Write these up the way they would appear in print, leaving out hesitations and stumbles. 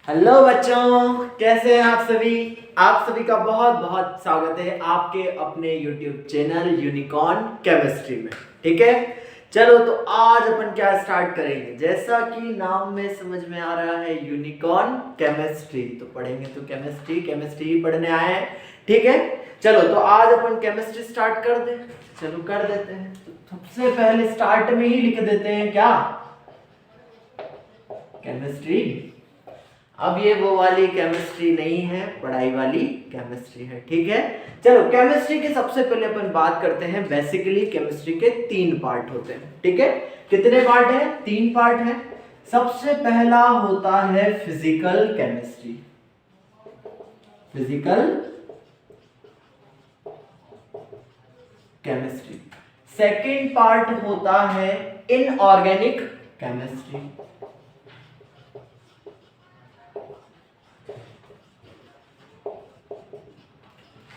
Hello बच्चों, कैसे हैं आप सभी। आप सभी का बहुत बहुत स्वागत है आपके अपने YouTube चैनल यूनिकॉर्न केमिस्ट्री में। ठीक है, चलो तो आज अपन क्या स्टार्ट करेंगे। जैसा कि नाम में समझ में आ रहा है यूनिकॉर्न केमिस्ट्री, तो पढ़ेंगे तो केमिस्ट्री ही पढ़ने आए हैं। ठीक है, चलो तो आज अपन केमिस्ट्री स्टार्ट कर दे। चलो कर देते हैं। तो सबसे पहले स्टार्ट में ही लिख देते हैं क्या, केमिस्ट्री। अब ये वो वाली केमिस्ट्री नहीं है, पढ़ाई वाली केमिस्ट्री है। ठीक है, चलो केमिस्ट्री के सबसे पहले अपन बात करते हैं। बेसिकली केमिस्ट्री के 3 पार्ट होते हैं। ठीक है, कितने पार्ट हैं? 3 पार्ट हैं। सबसे पहला होता है physical chemistry. Physical chemistry. Second part होता है इनऑर्गेनिक केमिस्ट्री।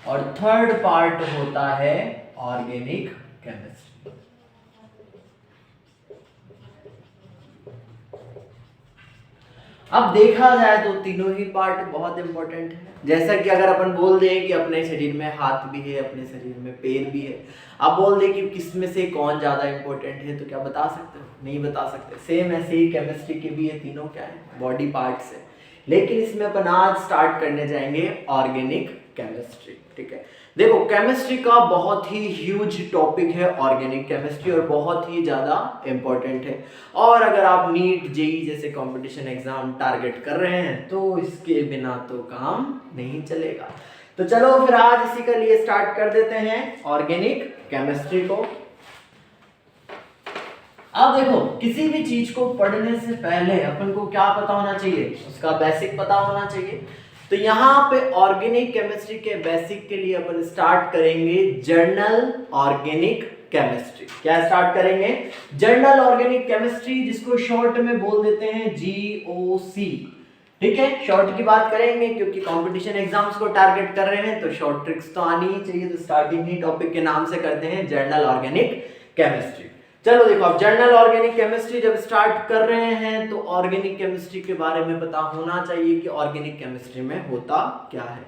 और थर्ड पार्ट होता है ऑर्गेनिक केमिस्ट्री। अब देखा जाए तो तीनों ही पार्ट बहुत इंपॉर्टेंट है। जैसा कि अगर अपन बोल दें कि अपने शरीर में हाथ भी है, अपने शरीर में पैर भी है, आप बोल दें कि किस में से कौन ज्यादा इंपॉर्टेंट है, तो क्या बता सकते हो? नहीं बता सकते। सेम ऐसे ही केमिस्ट्री के भी ये तीनों क्या है, बॉडी पार्ट्स है। लेकिन इसमें अपन आज स्टार्ट करने जाएंगे ऑर्गेनिक केमिस्ट्री। ठीक है, देखो केमिस्ट्री का बहुत ही ह्यूज टॉपिक है ऑर्गेनिक केमिस्ट्री, और बहुत ही ज़्यादा इम्पोर्टेंट है। और अगर आप नीट जेई जैसे कंपटीशन एग्जाम टारगेट कर रहे हैं तो इसके बिना तो काम नहीं चलेगा। तो चलो फिर आज इसी के लिए स्टार्ट कर देते हैं ऑर्गेनिक केमिस्ट्री को। अब देखो, किसी भी चीज को पढ़ने से पहले अपन को क्या पता होना चाहिए, उसका बेसिक पता होना चाहिए। तो यहाँ पे ऑर्गेनिक केमिस्ट्री के बेसिक के लिए अपन स्टार्ट करेंगे जर्नल ऑर्गेनिक केमिस्ट्री। क्या स्टार्ट करेंगे? जर्नल ऑर्गेनिक केमिस्ट्री, जिसको शॉर्ट में बोल देते हैं GOC। ठीक है, शॉर्ट की बात करेंगे क्योंकि कंपटीशन एग्जाम्स को टारगेट कर रहे हैं तो शॉर्ट ट्रिक्स तो आनी ही चाहिए। तो स्टार्टिंग ही टॉपिक के नाम से करते हैं जर्नल ऑर्गेनिक केमिस्ट्री। चलो देखो, अब जर्नल ऑर्गेनिक केमिस्ट्री जब स्टार्ट कर रहे हैं तो ऑर्गेनिक केमिस्ट्री के बारे में पता होना चाहिए कि ऑर्गेनिक केमिस्ट्री में होता क्या है।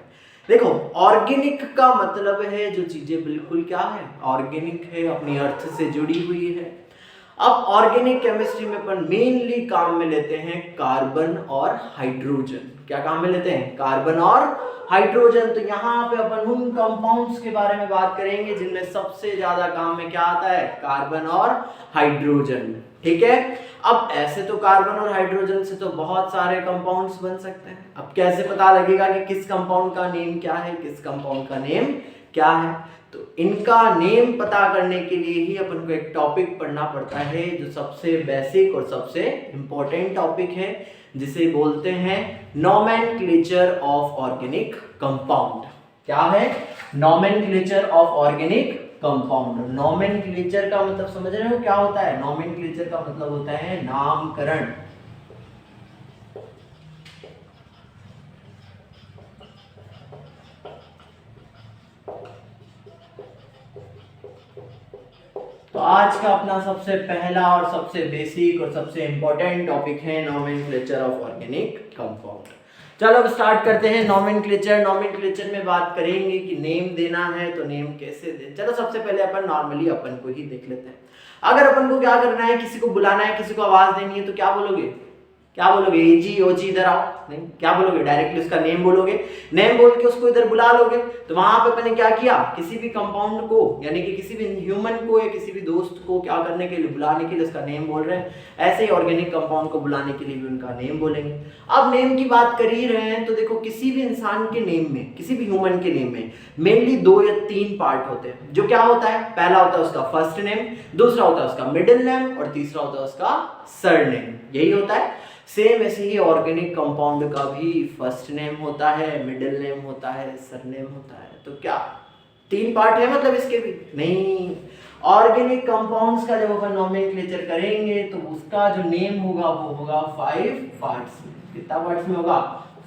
देखो, ऑर्गेनिक का मतलब है जो चीजें बिल्कुल क्या है, ऑर्गेनिक है, अपनी अर्थ से जुड़ी हुई है। अब ऑर्गेनिक केमिस्ट्री में अपन मेनली काम में लेते हैं कार्बन और हाइड्रोजन। क्या काम में लेते हैं? कार्बन और हाइड्रोजन। तो यहाँ पे अपन उन कंपाउंड्स के बारे में बात करेंगे जिनमें सबसे ज्यादा काम में क्या आता है, कार्बन और हाइड्रोजन। ठीक है, अब ऐसे तो कार्बन और हाइड्रोजन से तो बहुत सारे कंपाउंड्स बन सकते हैं। अब कैसे पता लगेगा कि किस कंपाउंड का नेम क्या है, किस कंपाउंड का नेम क्या है? तो इनका नेम पता करने के लिए ही अपन को एक टॉपिक पढ़ना पड़ता है जो सबसे बेसिक और सबसे इंपॉर्टेंट टॉपिक है, जिसे बोलते हैं नोमेनक्लेचर ऑफ ऑर्गेनिक कंपाउंड। क्या है? Nomenclature of organic compound. Nomenclature का मतलब समझ रहे हो क्या होता है? नोमेनक्लेचर का मतलब होता है नामकरण। तो आज का अपना सबसे पहला और सबसे बेसिक और सबसे इंपॉर्टेंट टॉपिक है नोमेनक्लेचर ऑफ ऑर्गेनिक कंपाउंड। चलो अब स्टार्ट करते हैं नोमेनक्लेचर। नोमेनक्लेचर में बात करेंगे कि नेम देना है तो नेम कैसे दें। चलो सबसे पहले अपन नॉर्मली अपन को ही देख लेते हैं। अगर अपन को क्या करना है, किसी को बुलाना है, किसी को आवाज देनी है, तो क्या बोलोगे? क्या बोलोगे? जी ओ जी इधर आओ? नहीं, क्या बोलोगे? डायरेक्टली उसका नेम बोलोगे। नेम बोल के उसको इधर बुला लोगे। तो वहां पे मैंने क्या किया, किसी भी कंपाउंड को यानी कि किसी भी ह्यूमन को या किसी भी दोस्त को क्या करने के लिए, बुलाने के लिए उसका नेम बोल रहे हैं। ऐसे ही ऑर्गेनिक कंपाउंड को बुलाने के लिए भी उनका नेम बोलेंगे। अब नेम की बात कर ही रहे हैं तो देखो, किसी भी इंसान के नेम में, किसी भी ह्यूमन के नेम में मेनली 2 या 3 पार्ट होते हैं। जो क्या होता है, पहला होता है उसका फर्स्ट नेम, दूसरा होता है उसका मिडिल नेम, और तीसरा होता है उसका सरनेम। यही होता है। सेम ऐसे ही ऑर्गेनिक कंपाउंड का भी फर्स्ट नेम होता है, मिडिल नेम होता है, सरनेम होता है। तो क्या 3 पार्ट है मतलब इसके भी? नहीं, ऑर्गेनिक कंपाउंड्स का जब अपन नोमेनक्लेचर करेंगे तो उसका जो नेम होगा वो होगा 5 पार्ट्स में। कितना पार्ट्स में होगा?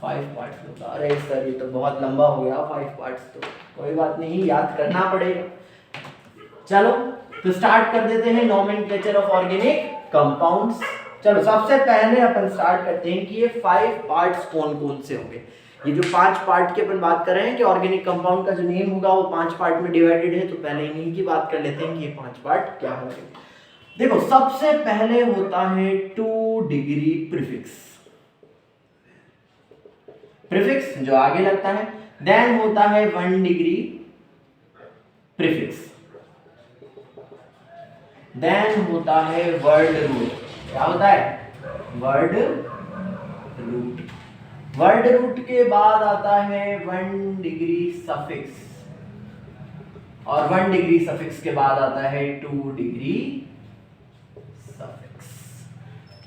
5 पार्ट्स में होगा। अरे सर ये तो बहुत लंबा हो गया 5 पार्ट्स, तो कोई बात नहीं, याद करना पड़ेगा। चलो तो स्टार्ट कर देते हैं नोमेनक्लेचर ऑफ ऑर्गेनिक कंपाउंड्स। चलो सबसे पहले अपन स्टार्ट करते हैं कि ये 5 पार्ट्स कौन कौन से होंगे। ये जो 5 पार्ट की अपन बात कर रहे हैं कि ऑर्गेनिक कंपाउंड का जो नेम होगा वो 5 पार्ट में डिवाइडेड है, तो पहले इन्हीं की बात कर लेते हैं कि ये 5 पार्ट क्या होंगे। देखो सबसे पहले होता है 2 डिग्री प्रीफिक्स, प्रीफिक्स जो आगे लगता है। देन होता है 1 डिग्री प्रीफिक्स, देन होता है वर्ड रूट। क्या होता है? Word root. वर्ड रूट के बाद आता है 1 डिग्री सफिक्स, और 1 डिग्री सफिक्स के बाद आता है 2 डिग्री सफिक्स।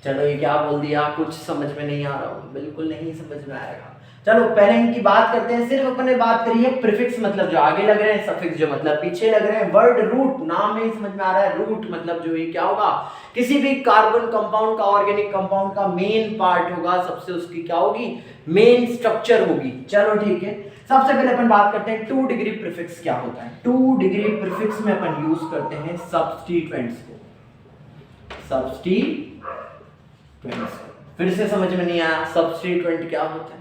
चलो ये क्या बोल दिया, कुछ समझ में नहीं आ रहा हो? बिल्कुल नहीं समझ में आएगा। चलो पहले इनकी बात करते हैं। सिर्फ अपन ने बात करी है प्रीफिक्स मतलब जो आगे लग रहे हैं, सफिक्स जो मतलब पीछे लग रहे हैं। वर्ड रूट नाम में ही समझ में आ रहा है, रूट मतलब जो ये क्या होगा, किसी भी कार्बन कंपाउंड का, ऑर्गेनिक कंपाउंड का मेन पार्ट होगा, सबसे उसकी क्या होगी, मेन स्ट्रक्चर होगी। चलो ठीक है, सबसे पहले अपन बात करते हैं 2 डिग्री प्रीफिक्स क्या होता है। 2 डिग्री प्रीफिक्स में अपन यूज करते हैं सब्स्टिट्यूएंट्स को, सब्स्टिट्यूएंट्स। फिर से समझ में नहीं आया, सब्स्टिट्यूएंट क्या होता है?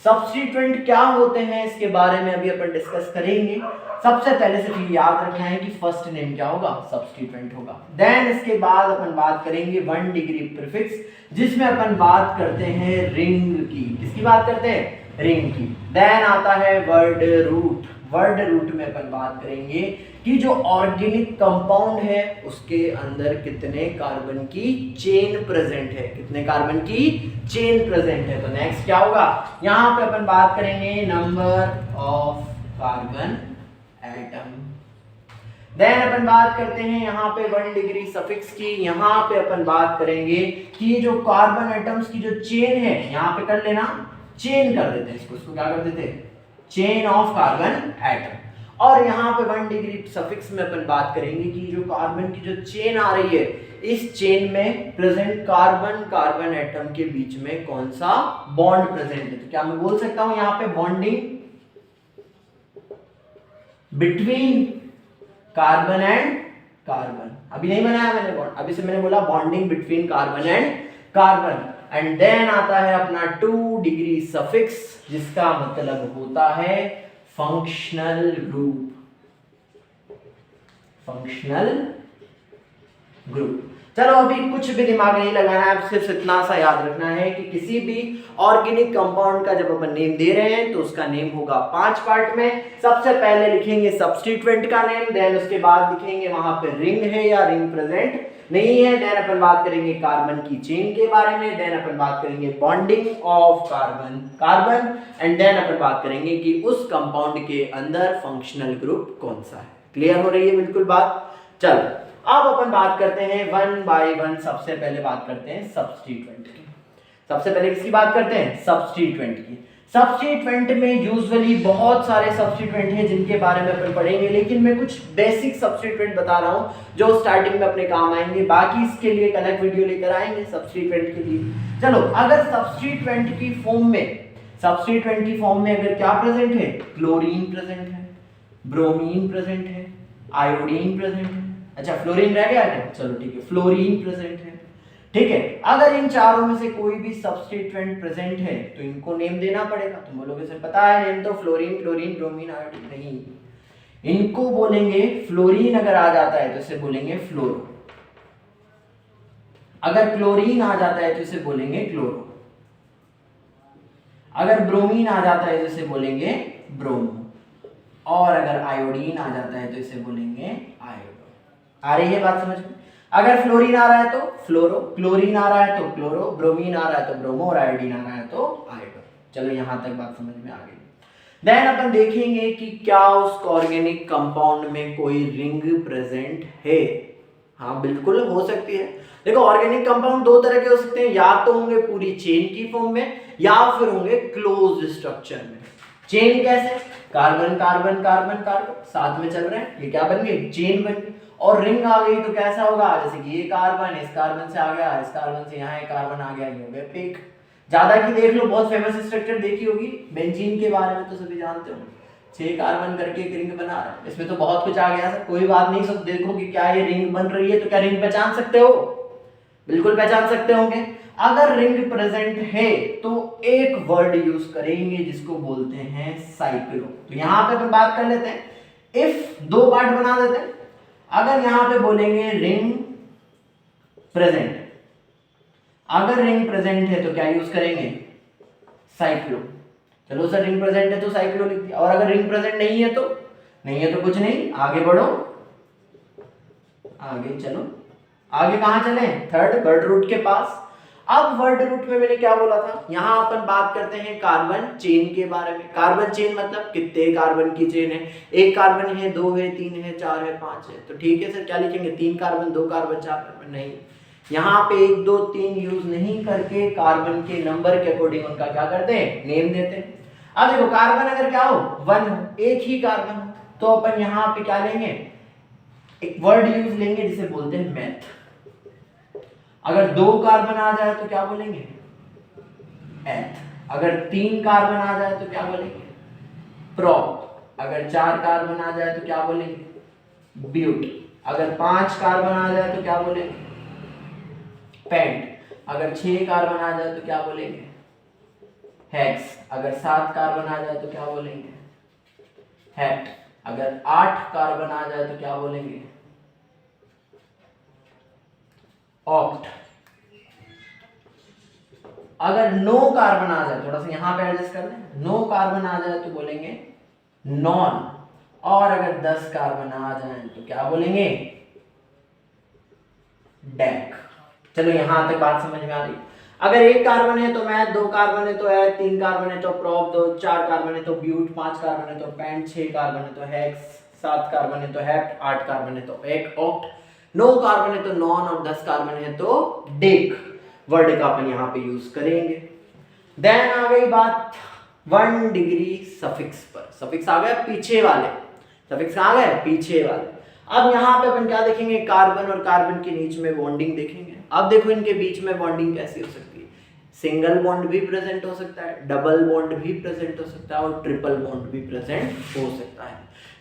सब्स्टिट्यूएंट क्या होते हैं इसके बारे में अभी अपन डिस्कस करेंगे। सबसे पहले से तो याद रखना है कि फर्स्ट नेम क्या होगा, सब्स्टिट्यूएंट होगा। देन इसके बाद अपन बात करेंगे 1 डिग्री प्रीफिक्स, जिसमें अपन बात करते हैं रिंग की। किसकी बात करते हैं? रिंग की। देन आता है वर्ड रूट। वर्ड रूट में अपन बात करेंगे कि जो ऑर्गेनिक कंपाउंड है उसके अंदर कितने कार्बन की चेन प्रेजेंट है, कितने कार्बन की चेन प्रेजेंट है। तो नेक्स्ट क्या होगा, यहां पे अपन बात करेंगे number of carbon atom. Then अपन बात करते हैं यहाँ पे 1 डिग्री सफिक्स की। यहाँ पे अपन बात करेंगे कि जो कार्बन एटम्स की जो चेन है, यहाँ पे कर लेना, चेन कर देते हैं इसको क्या कर देते हैं, चेन ऑफ कार्बन एटम। और यहाँ पे 1 डिग्री सफिक्स में अपन बात करेंगे कि जो कार्बन की जो चेन आ रही है, इस चेन में प्रेजेंट कार्बन कार्बन एटम के बीच में कौन सा बॉन्ड प्रेजेंट है। तो क्या मैं बोल सकता हूं यहाँ पे bonding between carbon and carbon. अभी नहीं बनाया मैंने बॉन्ड, अभी से मैंने बोला bonding between carbon and carbon. And then आता है अपना 2 डिग्री सफिक्स, जिसका मतलब होता है फंक्शनल ग्रुप, फंक्शनल ग्रुप। चलो अभी कुछ भी दिमाग नहीं लगाना है, सिर्फ इतना सा याद रखना है कि किसी भी ऑर्गेनिक कंपाउंड का जब अपन नेम दे रहे हैं तो उसका नेम होगा 5 पार्ट में। सबसे पहले लिखेंगे सब्स्टिट्यूएंट का नेम, देन उसके बाद लिखेंगे वहां पे रिंग है या रिंग प्रेजेंट नहीं है। देन अपन बात करेंगे कार्बन की चेन के बारे में। देन अपन बात करेंगे bonding of carbon carbon. And then अपन बात करेंगे कि उस कंपाउंड के अंदर फंक्शनल ग्रुप कौन सा है। क्लियर हो रही है बिल्कुल बात? चलो अब अपन बात करते हैं 1 बाय 1। सबसे पहले बात करते हैं सब्स्टिट्यूएंट की। सबसे पहले किसकी बात करते हैं? सब्स्टिट्यूएंट की। सब्स्टिट्यूएंट में यूजुअली बहुत सारे सब्स्टिट्यूएंट हैं जिनके बारे में अपन पढ़ेंगे, लेकिन मैं कुछ बेसिक सब्स्टिट्यूएंट बता रहा हूं जो स्टार्टिंग में अपने काम आएंगे। बाकी इसके लिए एक अलग वीडियो लेकर आएंगे सब्स्टिट्यूएंट के लिए। चलो अगर सब्स्टिट्यूएंट की फॉर्म में अगर क्या प्रेजेंट है, क्लोरीन प्रेजेंट है, ब्रोमीन प्रेजेंट है, आयोडीन प्रेजेंट है। अच्छा फ्लोरीन रह गया क्या? चलो ठीक है, फ्लोरीन प्रेजेंट है। ठीक है, अगर इन चारों में से कोई भी सब्स्टिट्यूएंट प्रेजेंट है तो इनको नेम देना पड़ेगा। तुम बोलोगे सर पता है नेम तो फ्लोरीन क्लोरीन ब्रोमीन आयोडीन, नहीं, इनको बोलेंगे फ्लोरीन अगर आ जाता है तो इसे बोलेंगे फ्लोरो, अगर क्लोरीन आ जाता है तो इसे बोलेंगे क्लोरो, अगर ब्रोमीन आ जाता है तो इसे बोलेंगे ब्रोमो, और अगर आयोडीन आ जाता है तो इसे बोलेंगे आयोडो। आ रही है बात समझ में? अगर फ्लोरीन आ रहा है तो फ्लोरो, क्लोरीन आ रहा है तो क्लोरो, ब्रोमीन आ रहा है तो ब्रोमो, और आयोडीन आ रहा है तो आयोडो। चलो यहां तक बात समझ में आ गई। देन अपन देखेंगे कि क्या उस ऑर्गेनिक कंपाउंड में कोई रिंग प्रेजेंट है। हाँ बिल्कुल हो सकती है। देखो ऑर्गेनिक कंपाउंड 2 तरह के हो सकते हैं, या तो होंगे पूरी चेन की फॉर्म में या फिर होंगे क्लोज्ड स्ट्रक्चर में। चेन कैसे? कार्बन कार्बन कार्बन कार्बन साथ में चल रहे हैं, ये क्या बन गई? चेन बन गई। और रिंग आ गई तो कैसा होगा? जैसे कि ये कार्बन इस कार्बन से आ गया, इस कार्बन से यहाँ एक कार्बन आ गया, ये हो गया पिक। ज्यादा की देख लो, बहुत फेमस स्ट्रक्चर देखी होगी बेंजीन के बारे में तो सभी जानते हो, 6 कार्बन करके एक रिंग बना रहा है। इसमें तो बहुत कुछ आ गया सर, कोई बात नहीं, सब देखो कि क्या ये रिंग बन रही है तो क्या रिंग पहचान सकते हो? बिल्कुल पहचान सकते होंगे। अगर रिंग प्रेजेंट है तो एक वर्ड यूज करेंगे जिसको बोलते हैं साइक्लो। तो यहां पे अपन बात कर लेते हैं, इफ दो पार्ट बना देते हैं। अगर यहां पे बोलेंगे रिंग प्रेजेंट, अगर रिंग प्रेजेंट है तो क्या यूज करेंगे, साइक्लो। चलो सर रिंग प्रेजेंट है तो साइक्लो लिख दिया, और अगर रिंग प्रेजेंट नहीं है तो कुछ नहीं, आगे बढ़ो, आगे चलो। आगे कहां चले, थर्ड वर्ड रूट के पास। अब वर्ड रूट में मैंने क्या बोला था, यहां अपन बात करते हैं कार्बन चेन के बारे में। कार्बन चेन मतलब कितने कार्बन की चेन है, एक कार्बन है, दो है, तीन है, चार है, पांच है। तो ठीक है सर क्या लिखेंगे, तीन कार्बन, दो कार्बन, चार कार्बन, नहीं, यहाँ पे एक दो तीन यूज नहीं करके कार्बन के नंबर के अकॉर्डिंग उनका क्या करते हैं, नेम देते हैं। अब देखो कार्बन अगर क्या हो, वन हो, एक ही कार्बन हो, तो अपन यहाँ पे क्या लेंगे, एक वर्ड यूज लेंगे जिसे बोलते हैं मैथ। अगर दो कार्बन आ जाए तो क्या बोलेंगे, एथ। अगर तीन कार्बन आ जाए तो क्या बोलेंगे, प्रोप। अगर चार कार्बन आ जाए तो क्या बोलेंगे, ब्यूट। अगर पांच कार्बन आ जाए तो क्या बोलेंगे, पेंट। अगर 6 कार्बन आ जाए तो क्या बोलेंगे, हेक्स। अगर 7 कार्बन आ जाए तो क्या बोलेंगे, हेप्ट। अगर 8 कार्बन आ जाए तो क्या बोलेंगे, ऑक्ट। अगर 9 कार्बन आ जाए, थोड़ा सा यहां पे एडजस्ट कर दें, 9 कार्बन आ जाए तो बोलेंगे नॉन। और अगर 10 कार्बन आ जाए तो क्या बोलेंगे, डेक। चलो यहां तक बात समझ में आ रही। अगर एक कार्बन है तो मैथ, दो कार्बन है तो एथ, तीन कार्बन है तो प्रोप, दो चार कार्बन है तो ब्यूट, पांच कार्बन है तो पेंट, 6 कार्बन है तो हेक्स, 7 कार्बन है तो हेप्ट, 8 कार्बन है तो एक ऑक्ट, 9 कार्बन है तो नॉन, और 10 कार्बन है तो डेक वर्ड का अपन यहाँ पे यूज करेंगे। देन आ गई बात 1 डिग्री सफिक्स पर। सफिक्स आ गया पीछे वाले, सफिक्स कहाँ गए, पीछे वाले। अब यहाँ पे अपन क्या देखेंगे, कार्बन और कार्बन के बीच में बॉन्डिंग देखेंगे। अब देखो इनके बीच में बॉन्डिंग कैसी हो सकती है, सिंगल बॉन्ड भी प्रेजेंट हो सकता है, डबल बॉन्ड भी प्रेजेंट हो सकता है, और ट्रिपल बॉन्ड भी प्रेजेंट हो सकता है।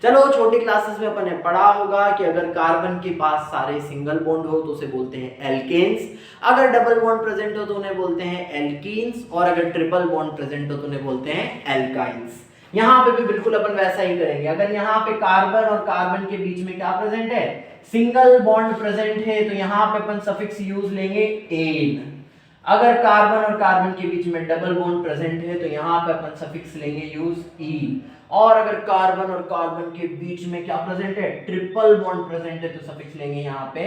चलो छोटी क्लासेस में अपन ने पढ़ा होगा कि अगर कार्बन के पास सारे सिंगल बॉन्ड हो तो उसे बोलते हैं एल्केन्स, अगर डबल बॉन्ड प्रेजेंट हो तो उन्हें बोलते हैं एल्कीन्स, और अगर ट्रिपल बॉन्ड प्रेजेंट हो तो उन्हें बोलते हैं एल्काइंस। यहाँ पे भी बिल्कुल अपन वैसा ही करेंगे। अगर यहाँ पे कार्बन और कार्बन के बीच में क्या प्रेजेंट है, सिंगल बॉन्ड प्रेजेंट है, तो यहाँ पे अपन सफिक्स यूज लेंगे एन। अगर कार्बन और कार्बन के बीच में डबल बॉन्ड प्रेजेंट है तो यहाँ पे अपन सफिक्स लेंगे यूज ई। और अगर कार्बन और कार्बन के बीच में क्या प्रेजेंट है, ट्रिपल बॉन्ड प्रेजेंट है, तो सफिक्स लेंगे यहाँ पे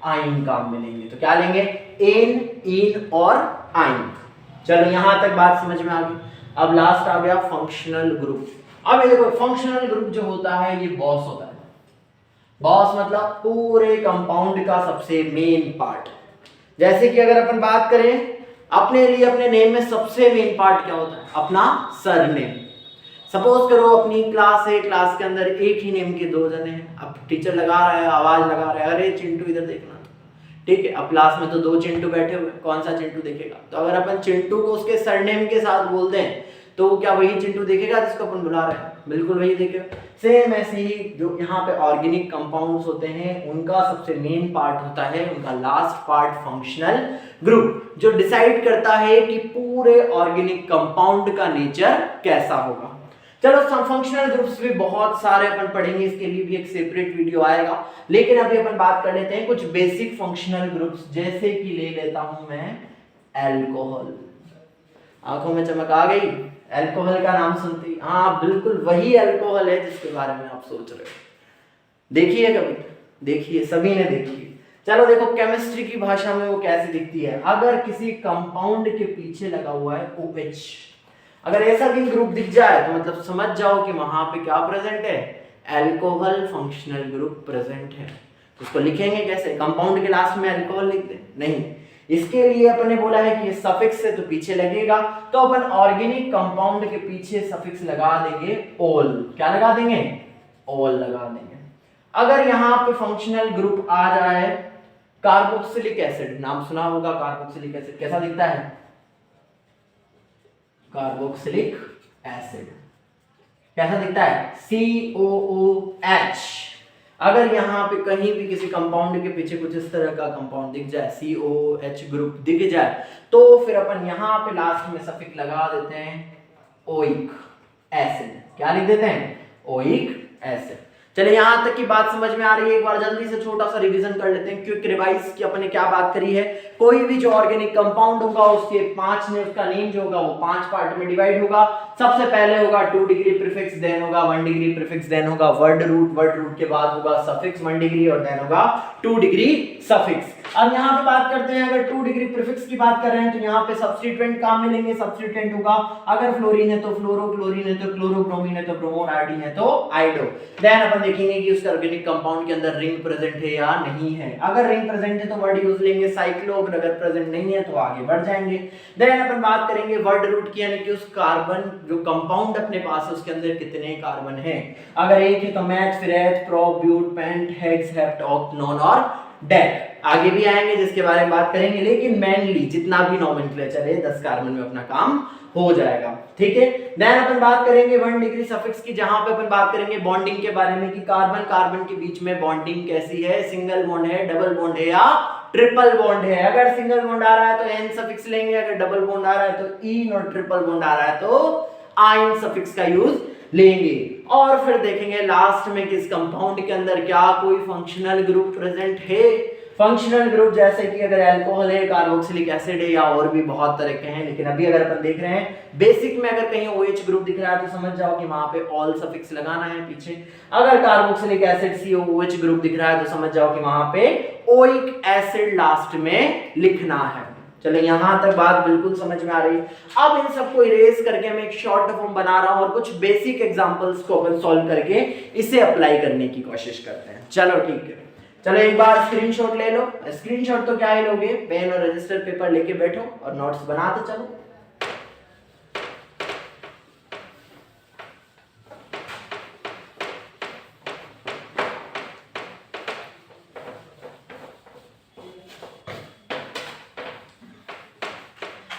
आइन काम में लेंगे। तो क्या लेंगे, एन, इन और आइन। चलो यहां तक बात समझ में आ गई। अब लास्ट आ गया फंक्शनल ग्रुप। अब ये देखो फंक्शनल ग्रुप जो होता है ये बॉस होता है। बॉस मतलब पूरे कंपाउंड का सबसे मेन पार्ट। जैसे कि अगर अपन बात करें अपने लिए, अपने नेम में सबसे मेन पार्ट क्या होता है, अपना सरनेम। सपोज करो अपनी क्लास है, क्लास के अंदर एक ही नेम के दो जने हैं। अब टीचर लगा रहा है, आवाज लगा रहा है, अरे चिंटू इधर देखना, ठीक है। अब क्लास में तो दो चिंटू बैठे हुए, कौन सा चिंटू देखेगा। तो अगर अपन चिंटू को उसके सरनेम के साथ बोल दें तो क्या वही चिंटू देखेगा जिसको अपन बुला रहे हैं, बिल्कुल वही देखेगा। सेम ऐसे ही जो यहाँ पे ऑर्गेनिक कंपाउंड्स होते हैं उनका सबसे मेन पार्ट होता है उनका लास्ट पार्ट फंक्शनल ग्रुप, जो डिसाइड करता है कि पूरे ऑर्गेनिक कंपाउंड का नेचर कैसा होगा। चलो फंक्शनल ग्रुप्स भी बहुत सारे अपन पढ़ेंगे, इसके लिए भी एक सेपरेट वीडियो आएगा। लेकिन अभी अपन बात कर लेते हैं कुछ बेसिक फंक्शनल ग्रुप्स। जैसे कि ले लेता हूं मैं अल्कोहल। आंखों में चमक आ गई, अल्कोहल का नाम सुनते ही, हाँ बिल्कुल वही अल्कोहल है जिसके बारे में आप सोच रहे हो। देखिए कभी, देखिए सभी ने देखी। चलो देखो केमिस्ट्री की भाषा में वो कैसे दिखती है। अगर किसी कंपाउंड के पीछे लगा हुआ है OH, अगर ऐसा भी ग्रुप दिख जाए तो मतलब समझ जाओ कि वहां पे क्या प्रेजेंट है, अल्कोहल फंक्शनल ग्रुप प्रेजेंट है। तो उसको लिखेंगे कैसे, कंपाउंड के लास्ट में अल्कोहल लिख दे, नहीं। इसके लिए अपन ने बोला है कि ये सफिक्स है तो पीछे लगेगा, तो अपन ऑर्गेनिक कंपाउंड के पीछे सफिक्स लगा देंगे ओल। क्या लगा देंगे, ओल लगा देंगे। अगर यहाँ पे फंक्शनल ग्रुप आ जाए कार्बोक्सिलिक एसिड, नाम सुना होगा कार्बोक्सिलिक एसिड, कैसा दिखता है, कार्बोक्सिलिक एसिड कैसा दिखता है, COOH। अगर यहाँ पे कहीं भी किसी कंपाउंड के पीछे कुछ इस तरह का कंपाउंड दिख जाए, COH ग्रुप दिख जाए, तो फिर अपन यहाँ पे लास्ट में सफिक्स लगा देते हैं ओइक एसिड। क्या लिख देते हैं? Oic acid. चलिए यहाँ तक की बात समझ में आ रही है? एक बार जल्दी से छोटा सा रिवीजन कर लेते हैं। क्विक रिवाइज की अपन ने क्या बात करी है? कोई भी जो ऑर्गेनिक कंपाउंड होगा उसके 5 में उसका नेम जो होगा वो 5 पार्ट में डिवाइड होगा। सबसे पहले होगा 2 डिग्री प्रीफिक्स, देन होगा 1 डिग्री प्रीफिक्स, देन होगा वर्ड रूट के बाद होगा सफिक्स 1 डिग्री और देन होगा 2 डिग्री सफिक्स। अब यहाँ पे बात करते हैं, अगर 2 डिग्री प्रीफिक्स की बात कर रहे हैं तो यहाँ पे सब्स्टिट्यूएंट काम मिलेंगे। सब्स्टिट्यूएंट होगा अगर फ्लोरीन है तो फ्लोरो, क्लोरीन है तो क्लोरो, ब्रोमीन है तो ब्रोमो, आयोडीन है तो आइडो। देन अपन देखेंगे कि उस ऑर्गेनिक कंपाउंड के अंदर रिंग प्रेजेंट है या नहीं है। अगर रिंग प्रेजेंट है तो वर्ड यूज लेंगे साइक्लो, अगर प्रेजेंट नहीं है तो आगे बढ़ जाएंगे। देन अपन बात करेंगे वर्ड रूट की, यानी कि उस कार्बन जो कंपाउंड अपने पास है उसके अंदर कितने कार्बन है। अगर एक है तो मैथ, फिर eth, pro, but, pent, hex, hept, oct, non और डेक। आगे भी आएंगे जिसके बारे में बात करेंगे, लेकिन मेनली जितना भी नोमेनक्लेचर है 10 कार्बन में अपना काम हो जाएगा। ठीक है। देन अपन बात करेंगे 1 डिग्री सफिक्स की, जहां पे अपन बात करेंगे बॉन्डिंग के बारे में कि कार्बन कार्बन के बीच में बॉन्डिंग कैसी है, सिंगल बॉन्ड है, डबल बॉन्ड है या ट्रिपल बॉन्ड है। अगर सिंगल बॉन्ड आ रहा है तो एन सफिक्स लेंगे, अगर डबल बॉन्ड आ रहा है तो इन, और ट्रिपल बॉन्ड आ रहा है तो आइन सफिक्स का यूज लेंगे। और फिर देखेंगे लास्ट में कि इस कंपाउंड के अंदर क्या कोई फंक्शनल ग्रुप प्रेजेंट है। फंक्शनल ग्रुप जैसे कि अगर अल्कोहल है, कार्बोक्सिलिक एसिड है या और भी बहुत तरह के हैं, लेकिन अभी अगर अपन देख रहे हैं बेसिक में अगर कहीं OH ग्रुप दिख रहा है तो समझ जाओ कि वहां पे ऑल सफिक्स लगाना है पीछे। अगर कार्बोक्सिलिक एसिड COOH ग्रुप दिख रहा है तो समझ जाओ कि वहां पे ओइक एसिड लास्ट में लिखना है। चलो यहां तक बात बिल्कुल समझ में आ रही है। अब इन सबको इरेज करके मैं एक शॉर्ट फॉर्म बना रहा हूं और कुछ बेसिक एग्जांपल्स को अपन सॉल्व करके इसे अप्लाई करने की कोशिश करते हैं। चलो ठीक है, चलो एक बार स्क्रीनशॉट ले लो। स्क्रीनशॉट तो क्या ही लोगे, पेन और रजिस्टर पेपर लेके बैठो और नोट्स बनाते चलो।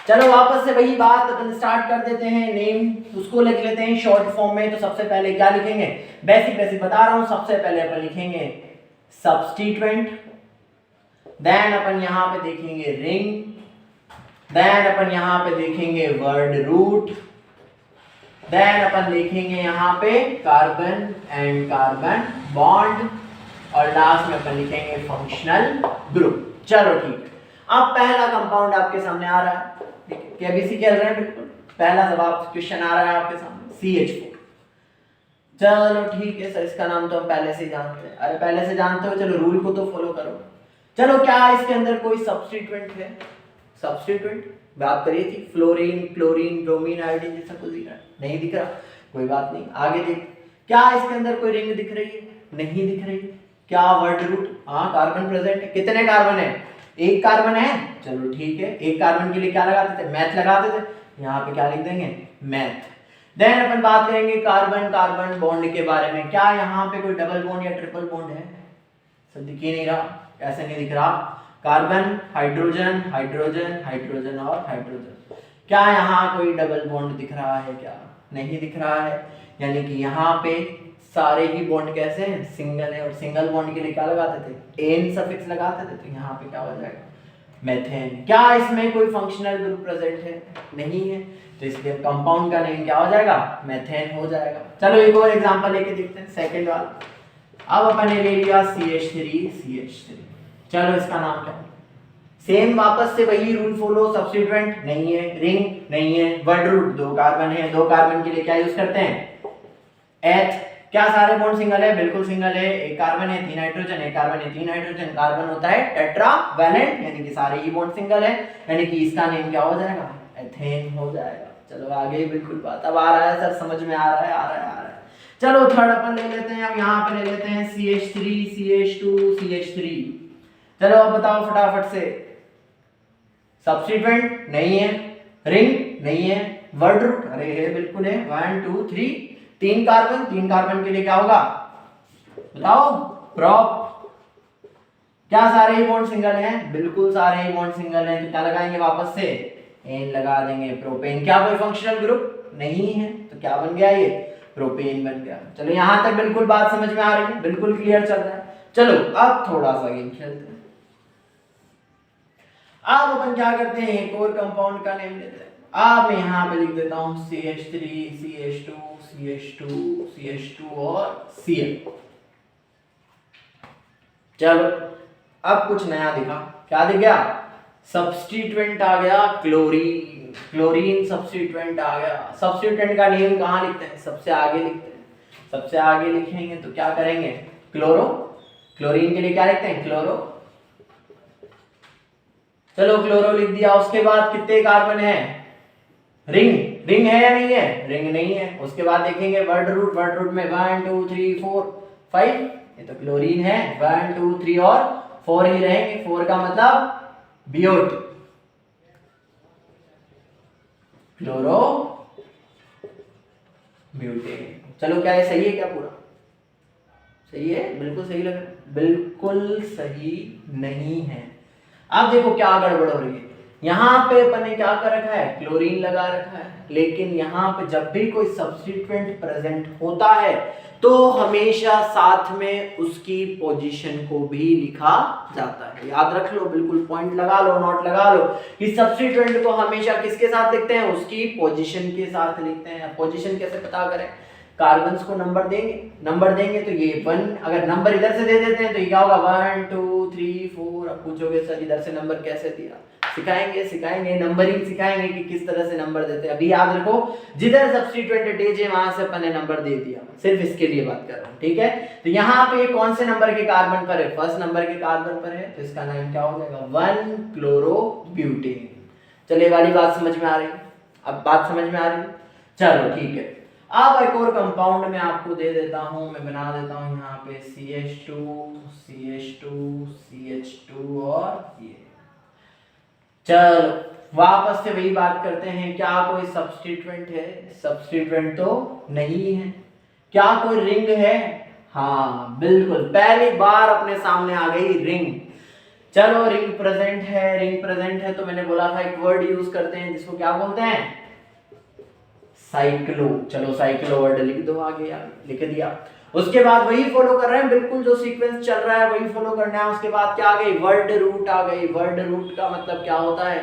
चलो वापस से वही बात अपन स्टार्ट कर देते हैं। नेम उसको लिख लेते हैं शॉर्ट फॉर्म में। तो सबसे पहले क्या लिखेंगे, बेसिक बता रहा हूं। सबसे पहले अपन लिखेंगे सब्स्टिट्यूएंट, देन अपन यहां पे देखेंगे रिंग, देन अपन यहां पे देखेंगे वर्ड रूट, देन अपन देखेंगे यहां पे कार्बन एंड कार्बन बॉन्ड, और लास्ट में अपन लिखेंगे फंक्शनल ग्रुप। चलो ठीक है, अब पहला कंपाउंड आपके सामने आ रहा है। केबीसी खेल रहे हैं बिल्कुल। पहला जवाब क्वेश्चन आ रहा है आपके सामने CH4। चलो ठीक है सर, इसका नाम तो हम पहले से जानते हैं। अरे पहले से जानते हो, चलो रूल को तो फॉलो करो। चलो क्या इसके अंदर कोई सब्स्टिट्यूएंट है? सब्स्टिट्यूएंट बात करी थी, फ्लोरीन, क्लोरीन, ब्रोमीन, आयोडीन जैसा कुछ दिख रहा है? नहीं दिख रहा, कोई बात नहीं, आगे देख। क्या इसके अंदर कोई रिंग दिख रही है? नहीं दिख रही। क्या वर्ड रूट? हाँ कार्बन प्रेजेंट है। कितने कार्बन है? एक कार्बन है। चलो ठीक है, एक कार्बन के लिए क्या लगाते थे? मैथ लगाते थे। यहाँ पे क्या लिख देंगे? मैथ। देन अपन बात करेंगे कार्बन कार्बन बॉन्ड के बारे में। क्या यहाँ पे कोई डबल बॉन्ड या ट्रिपल बॉन्ड है? सब दिख ही नहीं रहा। ऐसे नहीं दिख रहा। कार्बन, हाइड्रोजन, हाइड्रोजन, हाइड्रोजन और हाइड्रोजन। क्या यहाँ कोई डबल बॉन्ड दिख रहा है? क्या नहीं दिख रहा है। यानी कि यहाँ पे सारे ही बॉन्ड कैसे हैं? सिंगल है। और सिंगल बॉन्ड के लिए क्या लगाते थे? एन सफिक्स लगाते थे। तो यहाँ पे क्या हो जाएगा? मेथेन। क्या इसमें कोई फंक्शनल ग्रुप प्रेजेंट है? नहीं है, तो इसलिए कंपाउंड का नेम क्या हो जाएगा? मेथेन हो जाएगा। चलो एक और एग्जांपल लेके देखते हैं, सेकंड वाला। अब अपन ने ले लिया CH3। चलो इसका नाम क्या है? सेम वापस से वही रूल फॉलो। सब्स्टिट्यूएंट नहीं है, रिंग नहीं है, वर्ड रूट 2 कार्बन है। 2 कार्बन के लिए क्या यूज करते हैं? एथ। क्या सारे बॉन्ड सिंगल है? बिल्कुल सिंगल है। एक कार्बन है, 3 हाइड्रोजन, एक कार्बन है, 3 हाइड्रोजन। कार्बन होता है टेट्रावैलेंट, यानी कि सारे ही बॉन्ड सिंगल है, यानी कि इसका नेम क्या हो जाएगा? एथेन हो जाएगा। चलो आगे बिल्कुल बात अब आ रहा है सर, समझ में आ रहा है। चलो थर्ड अपन ले लेते हैं। अब यहाँ पे ले लेते हैं CH3, CH2, CH3। चलो अब बताओ फटाफट से। सब्स्टिट्यूएंट नहीं है, रिंग नहीं है, वर्ड रूट अरे है बिल्कुल है। 1 2 3 3 कार्बन, 3 कार्बन के लिए क्या होगा बताओ? प्रोप। क्या सारे ही बॉन्ड सिंगल हैं? बिल्कुल सारे ही बॉन्ड सिंगल हैं, तो क्या लगाएंगे वापस से? एन लगा देंगे। प्रोपेन। क्या कोई फंक्शनल ग्रुप? नहीं है, तो क्या बन गया ये? प्रोपेन बन गया। चलो यहाँ तक बिल्कुल बात समझ में आ रही है, बिल्कुल क्लियर चल रहा है। चलो अब थोड़ा सा गेम खेलते हैं। अब अपन क्या करते हैं, एक और कंपाउंड का नेम लेते हैं। अब मैं यहाँ पे लिख देता हूँ CH3, CH2, CH2, CH2 और Cl। चलो अब कुछ नया दिखा, क्या दिख गया, सब्स्टिट्यूएंट आ गया क्लोरीन, क्लोरीन सब्स्टिट्यूएंट आ गया। सब्स्टिट्यूएंट का नेम कहाँ लिखते हैं, सबसे आगे लिखते हैं। सबसे आगे लिखेंगे तो क्या करेंगे, क्लोरो, क्लोरीन के लिए क्या लिखते हैं, क्लोरो। चलो क्लोरो लिख दिया। उसके बाद कितने कार्बन है, रिंग, रिंग है या नहीं है, रिंग नहीं है। उसके बाद देखेंगे वर्ड रूट, वर्ड रूट में 1 2 3 4 5, ये तो क्लोरीन है, 1 2 3 और 4 ही रहेंगे। 4 का मतलब ब्यूट, क्लोरो ब्यूटेन। चलो क्या ये सही है, क्या पूरा सही है, बिल्कुल सही लग रहा है, बिल्कुल सही नहीं है। अब देखो क्या गड़बड़ हो रही है, यहाँ पे अपन ने क्या कर रखा है, क्लोरीन लगा रखा है, लेकिन यहाँ पे जब भी कोई सब्स्टिट्यूएंट प्रेजेंट होता है तो हमेशा साथ में उसकी पोजीशन को भी लिखा जाता है। याद रख लो, बिल्कुल पॉइंट लगा लो, नोट लगा लो कि सब्स्टिट्यूएंट को हमेशा किसके साथ लिखते हैं, उसकी पोजीशन के साथ लिखते हैं। पोजीशन कैसे पता करें, कार्बन्स को नंबर देंगे, नंबर देंगे तो ये 1, अगर नंबर इधर से दे देते हैं तो ये क्या होगा 1 2 3 4। अब पूछोगे सर इधर से नंबर कैसे दिया, सिखाएंगे, सिखाएंगे, नंबरिंग सिखाएंगे कि किस तरह से नंबर देते हैं। अभी याद रखो, जिधर सब्स्टिट्यूएंट अटैच है वहां से अपन ने नंबर दे दिया, सिर्फ इसके लिए बात कर रहा हूँ, ठीक है। तो यहाँ पे कौन से नंबर के कार्बन पर है, फर्स्ट नंबर के कार्बन पर है, तो इसका नाम क्या हो जाएगा, 1 क्लोरोब्यूटेन। चलिए वाली बात समझ में आ रही है, अब बात समझ में आ रही है, चलो ठीक है। अब एक और कंपाउंड में आपको दे देता हूं, मैं बना देता हूं यहाँ पे CH2, CH2, CH2 और ये। चलो वापस से वही बात करते हैं, क्या कोई सब्स्टिट्यूएंट है, सब्स्टिट्यूएंट तो नहीं है। क्या कोई रिंग है, हाँ बिल्कुल, पहली बार अपने सामने आ गई रिंग। चलो रिंग प्रेजेंट है, रिंग प्रेजेंट है तो मैंने बोला था एक वर्ड यूज करते हैं जिसको क्या बोलते हैं, साइक्लो। चलो साइक्लो वर्ड लिख दो आगे, यार लिख दिया। उसके बाद वही फॉलो कर रहे हैं, बिल्कुल जो सीक्वेंस चल रहा है वही फॉलो करना है। उसके बाद क्या आ गई, वर्ड रूट आ गई। वर्ड रूट का मतलब क्या होता है,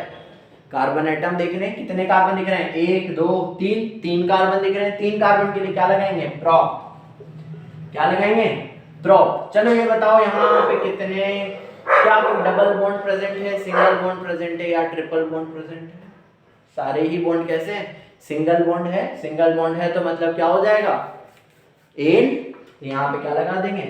कार्बन एटम देखने, कितने कार्बन दिख रहे हैं, 1 2 3, 3 कार्बन दिख रहे हैं। 3 कार्बन के लिए क्या लगाएंगे, प्रॉप, क्या लगाएंगे, प्रॉप। चलो ये बताओ यहाँ पे कितने, क्या कोई डबल बॉन्ड प्रेजेंट है, सिंगल बॉन्ड प्रेजेंट है या ट्रिपल बॉन्ड प्रेजेंट है, सारे ही बॉन्ड कैसे हैं, सिंगल बॉन्ड है। सिंगल बॉन्ड है तो मतलब क्या हो जाएगा, एन, यहाँ पे क्या लगा देंगे,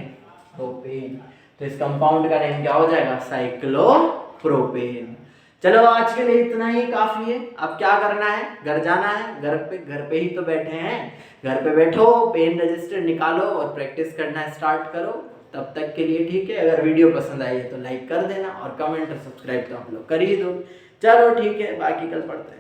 प्रोपेन। तो इस कंपाउंड का नेम क्या हो जाएगा, साइक्लोप्रोपेन। चलो आज के लिए इतना ही काफी है। अब क्या करना है, घर जाना है, घर पे ही तो बैठे हैं, घर पे बैठो, पेन रजिस्टर निकालो और प्रैक्टिस करना स्टार्ट करो। तब तक के लिए ठीक है, अगर वीडियो पसंद आई है तो लाइक कर देना और कमेंट और सब्सक्राइब तो आप लोग कर ही दो। चलो ठीक है, बाकी कल पढ़ते हैं।